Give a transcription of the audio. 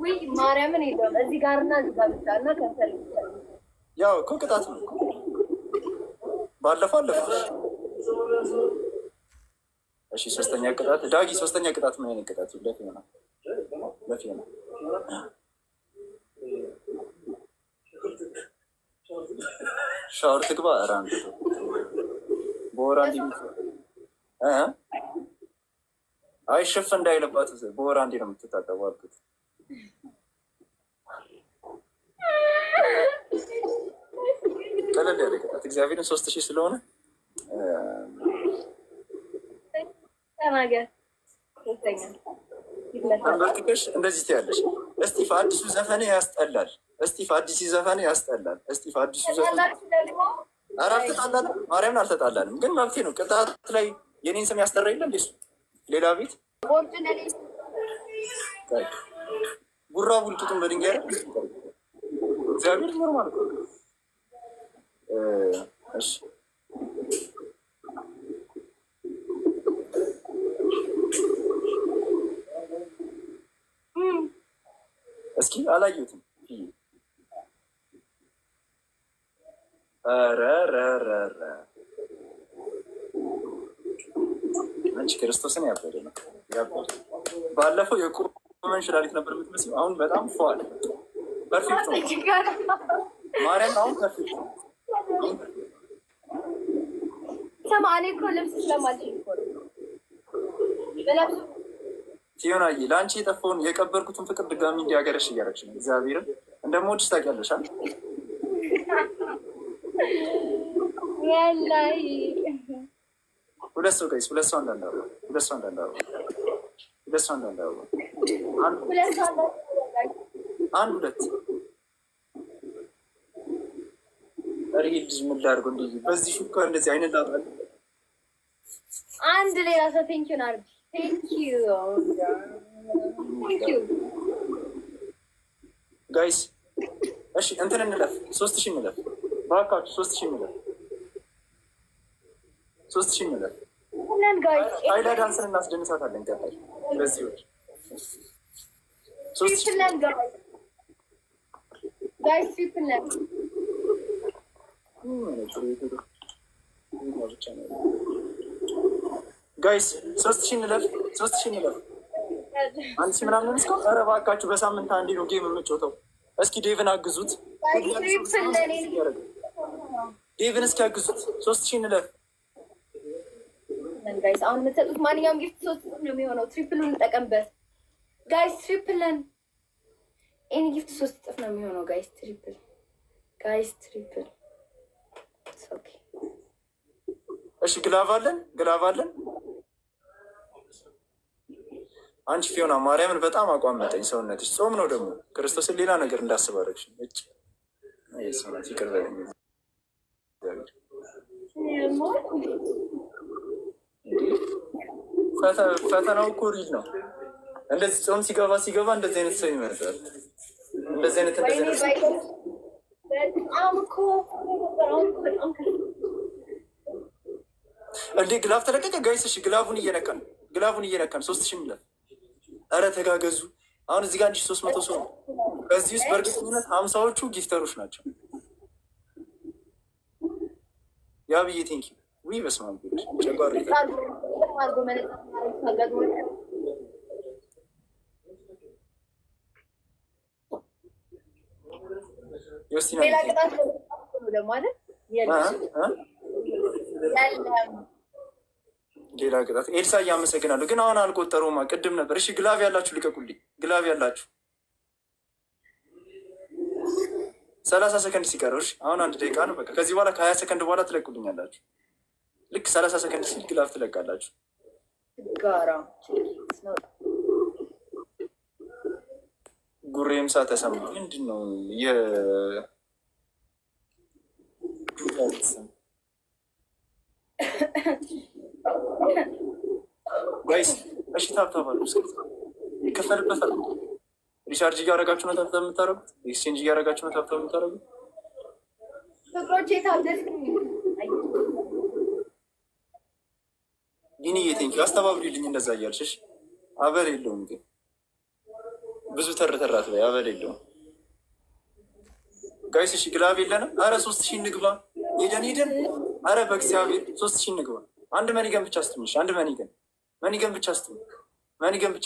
ወይ ማርያምን ሄደው እዚህ ጋርና እዚህ ጋር ብቻ እና ከንፈል ያው እኮ ቅጣት ነው። ባለፈው አለፈ። እሺ ሶስተኛ ቅጣት ዳጊ፣ ሶስተኛ ቅጣት ምን አይነት ቅጣት ይለፍ ይሆናል? ለፊ ነው ሻወር ትግባ አራንድ በወር አንዴ አይ ሽፍ እንዳይለባት በወር አንዴ ነው የምትታጠበው አልኩት። ቀለል ያለ ቅጣት እግዚአብሔርን 3000 ስለሆነ ተናገር። አንበርክከሽ እንደዚህ ትያለሽ። እስጢፋ አዲሱ ዘፈን ያስጠላል። እስጢፋ አዲሱ ዘፈን ያስጠላል። እስጢፋ አዲሱ ዘፈን ኧረ አልተጣላንም፣ ማርያምን አልተጣላንም፣ ግን መብቴ ነው። ቅጣት ላይ የኔን ስም ያስጠራ የለም ሱ ሌላ ቤት ቡራ ቡልጡትን በድንጋይ እግዚአብሔር ኖርማል ነው። እሺ እስኪ አላየሁትም። ረረረረ አንቺ ክርስቶስን ያበደ ነው ያበደ። ባለፈው የቁመን ሽላሊት ነበር የምትመስለው፣ አሁን በጣም ፏል ፐርፌክት ነው። ማርያም አሁን ፐርፌክት ነው። ሰማኔ እኮ ልብስ ስለማልችል እኮ ሲሆናዬ ለአንቺ የጠፋውን የቀበርኩትን ፍቅር ድጋሚ እንዲያገረሽ እያደረግሽ ነው። እግዚአብሔርን እንደምወድሽ ታውቂያለሽ። ሁለት ሰው ጋይስ፣ ሁለት ሰው አንዳንድ ሁለት ሰው አንዳንድ ሁለት ሰው አንዳንድ አንድ ሁለት ሪድ ምን ላድርገው? እንደዚህ በዚህ ሹካ እንደዚህ አይነት ላጣል። አንድ ሌላ ሰው ቴንኪው ናርዲ ቴንኪው ጋይስ። እሺ እንትን እንለፍ፣ 3000 እንለፍ ባካችሁ፣ 3000 እንለፍ፣ 3000 እንለፍ። አይዳ ዳንስን እናስደንሳታለን። ቀጣይ በዚህ ወር 3000 ጋይስ ትሪፕል ጋይስ 3000 እንለፍ፣ 3000 እንለፍ። አንቺ ምናምን እስከ ኧረ እባካችሁ በሳምንት አንዴ ነው ጌም የምንጫወተው። እስኪ ዴቭን አግዙት፣ ዴቭን እስኪ አግዙት። 3000 እንለፍ ጋይስ። አሁን የምትሰጡት ማንኛውም ጊፍት 3 ነው የሚሆነው። ትሪፕሉን እንጠቀምበት ጋይስ። ትሪፕልን ኤኒ ጊፍት 3 እጥፍ ነው የሚሆነው ጋይስ። ትሪፕል ጋይስ፣ ትሪፕል ኦኬ። እሺ ግላቭ አለን፣ ግላቭ አለን። አንቺ ፊዮና ማርያምን በጣም አቋመጠኝ ሰውነትሽ። ጾም ነው ደግሞ ክርስቶስን ሌላ ነገር እንዳስብ አደረግሽ። እጭ ሰውነት ይቅር በለኝ። ፈተናው እኮ ሪል ነው። እንደዚህ ጾም ሲገባ እንደዚህ አይነት ሰው ይመጣል። እንደዚህ አይነት እንዴ ግላፍ ተለቀቀ ጋይስ። እሺ ግላፉን እየነካን 3000 ሚለን። ኧረ ተጋገዙ። አሁን እዚህ ጋር 1300 ሰው ነው። ከዚህ ውስጥ በእርግጠኝነት 50ዎቹ ጊፍተሮች ናቸው። ያ ብዬ ቴንኪ ዊ በስመ አብ ጨጓራ ሌላ ቅጣት ኤልሳ እያመሰግናለሁ፣ ግን አሁን አልቆጠሩማ። ቅድም ነበር። እሺ ግላቭ ያላችሁ ልቀቁልኝ። ግላቭ ያላችሁ 30 ሰከንድ ሲቀረው፣ አሁን 1 ደቂቃ ነው በቃ። ከዚህ በኋላ ከ20 ሰከንድ በኋላ ትለቁልኛላችሁ። ልክ 30 ሰከንድ ሲል ግላቭ ትለቃላችሁ። ጉሬምሳ ተሰማ ምንድን ነው ጋይስ? እሺ ታብታባሉ ይከፈልበታል። ሪቻርጅ እያደረጋችሁ ነው ታብታ የምታደረጉት፣ ኤክስቼንጅ እያደረጋችሁ ነው ታብታ የምታደረጉት። ቢኒዬ ቴንኪው አስተባብሪልኝ እንደዛ እያልሽሽ አበር የለውም ግን ብዙ ተርተራት ላይ አበል የለውም ጋይስ። እሺ ግላብ የለንም። አረ 3000 እንግባ። ሄደን አረ በእግዚአብሔር 3000 እንግባ። አንድ መኒገን ብቻ ስትምሽ፣ አንድ መኒገን ብቻ ስትምሽ፣ መኒገን ብቻ